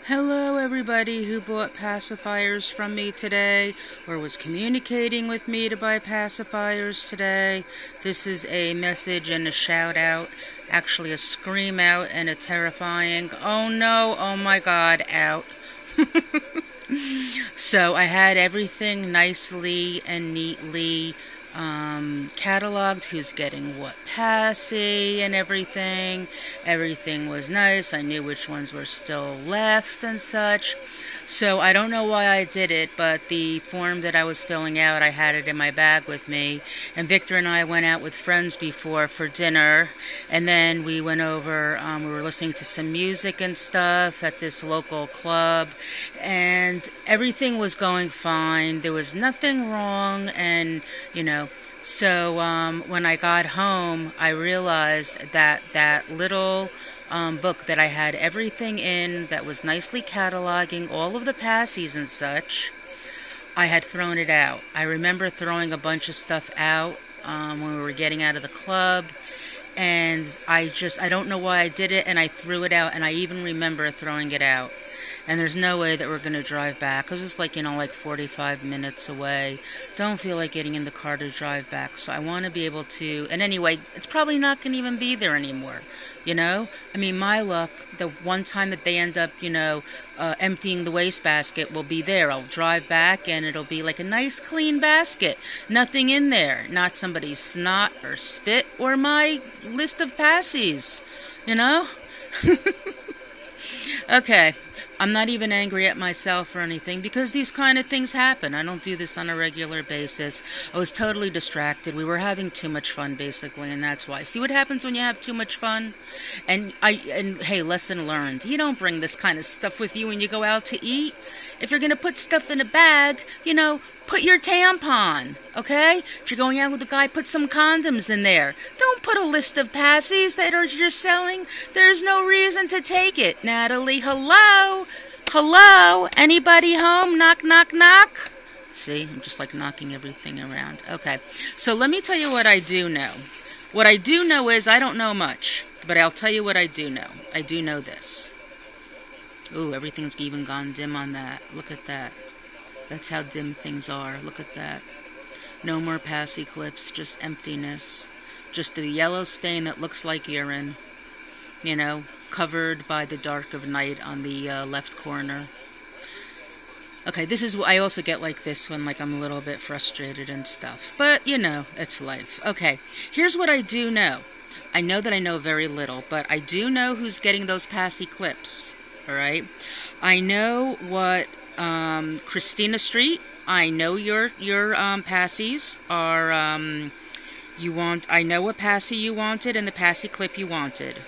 Hello, everybody who bought pacifiers from me today or was communicating with me to buy pacifiers today. This is a message and a shout out, actually a scream out and a terrifying, oh no, oh my god, out. So I had everything nicely and neatly cataloged, who's getting what passy and everything. Everything was nice. I knew which ones were still left and such. So I don't know why I did it, but the form that I was filling out, I had it in my bag with me. And Victor and I went out with friends before for dinner, and then we went over, we were listening to some music and stuff at this local club, and everything was going fine. There was nothing wrong, and, so when I got home, I realized that that little book that I had everything in, that was nicely cataloging all of the passies and such, I had thrown it out. I remember throwing a bunch of stuff out when we were getting out of the club, and I don't know why I did it, and I threw it out, and I even remember throwing it out. And there's no way that we're going to drive back. It was just like 45 minutes away. Don't feel like getting in the car to drive back. So I want to be able to, and anyway, it's probably not going to even be there anymore. My luck, the one time that they end up, emptying the wastebasket will be there. I'll drive back and it'll be like a nice clean basket. Nothing in there. Not somebody's snot or spit or my list of passies. Okay. I'm not even angry at myself or anything, because these kind of things happen. I don't do this on a regular basis. I was totally distracted. We were having too much fun, basically, and that's why. See what happens when you have too much fun? And hey, lesson learned. You don't bring this kind of stuff with you when you go out to eat. If you're going to put stuff in a bag, put your tampon, okay? If you're going out with a guy, put some condoms in there. Don't put a list of passies that you're selling. There's no reason to take it. Natalie, hello? Hello? Anybody home? Knock, knock, knock. See, I'm just knocking everything around. Okay, so let me tell you what I do know. What I do know is I don't know much, but I'll tell you what I do know. I do know this. Ooh, everything's even gone dim on that. Look at that. That's how dim things are. Look at that. No more passy clips, just emptiness. Just a yellow stain that looks like urine. Covered by the dark of night on the left corner. Okay, I also get like this when I'm a little bit frustrated and stuff. But, it's life. Okay, here's what I do know. I know that I know very little, but I do know who's getting those passy clips. All right. I know what Christina Street. I know your passies are you want. I know what passy you wanted and the passy clip you wanted.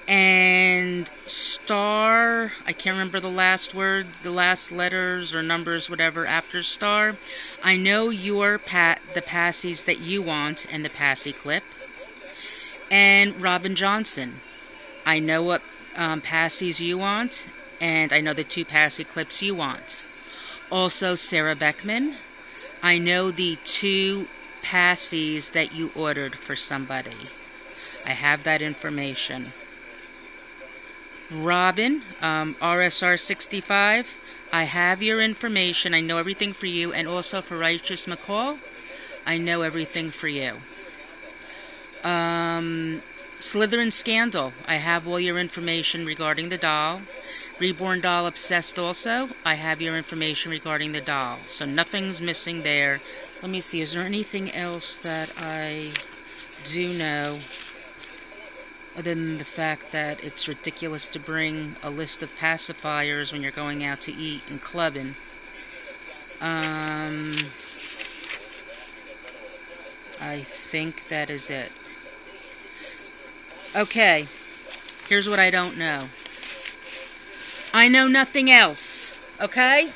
And star. I can't remember the last words, the last letters or numbers, whatever after star. I know the passies that you want and the passy clip. And Robin Johnson. I know what passies you want, and I know the 2 passy clips you want. Also, Sarah Beckman, I know the 2 passies that you ordered for somebody. I have that information. Robin, RSR 65, I have your information. I know everything for you, and also for Righteous McCall, I know everything for you. Slytherin Scandal, I have all your information regarding the doll. Reborn Doll Obsessed also, I have your information regarding the doll. So nothing's missing there. Let me see, is there anything else that I do know other than the fact that it's ridiculous to bring a list of pacifiers when you're going out to eat and clubbing? I think that is it. Okay, here's what I don't know. I know nothing else, okay?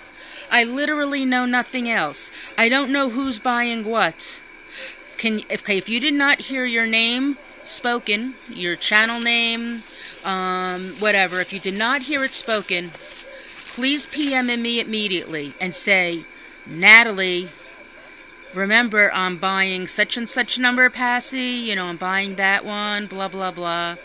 I literally know nothing else. I don't know who's buying what. If you did not hear your name spoken, your channel name, whatever, if you did not hear it spoken, please PM me immediately and say, Natalie, remember, I'm buying such and such number passy, I'm buying that one, blah, blah, blah.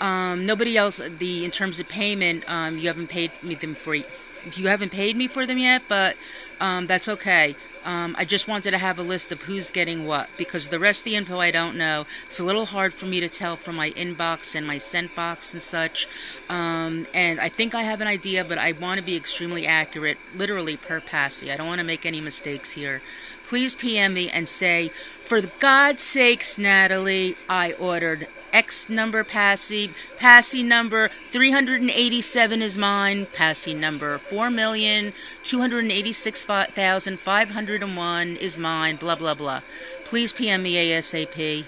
Nobody else, in terms of payment, you haven't paid me them for, you haven't paid me for them yet, but that's okay. I just wanted to have a list of who's getting what, because the rest of the info I don't know. It's a little hard for me to tell from my inbox and my sent box and such. And I think I have an idea, but I want to be extremely accurate, literally per passy. I don't want to make any mistakes here. Please PM me and say, for God's sakes, Natalie, I ordered X number passy number 387 is mine, passy number 4,286,501 is mine, blah blah blah. Please PM me ASAP,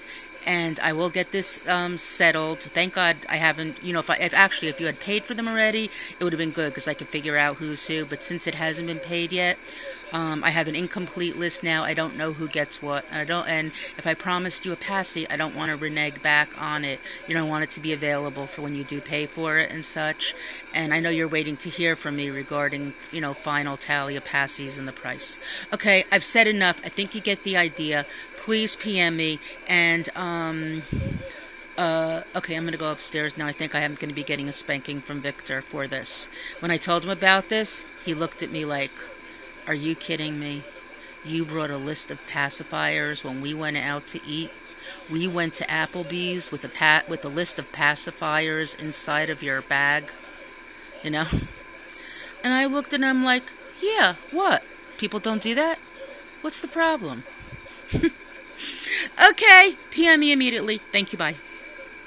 and I will get this settled. Thank God I haven't, if you had paid for them already, it would have been good, because I could figure out who's who, but since it hasn't been paid yet, I have an incomplete list now. I don't know who gets what. And if I promised you a passy, I don't want to renege back on it. I want it to be available for when you do pay for it and such. And I know you're waiting to hear from me regarding, final tally of passies and the price. Okay, I've said enough. I think you get the idea. Please PM me. And, okay, I'm going to go upstairs now. I think I am going to be getting a spanking from Victor for this. When I told him about this, he looked at me like, are you kidding me? You brought a list of pacifiers when we went out to eat? We went to Applebee's with a list of pacifiers inside of your bag? And I looked at him like, yeah, what? People don't do that? What's the problem? Okay, PM me immediately. Thank you, bye.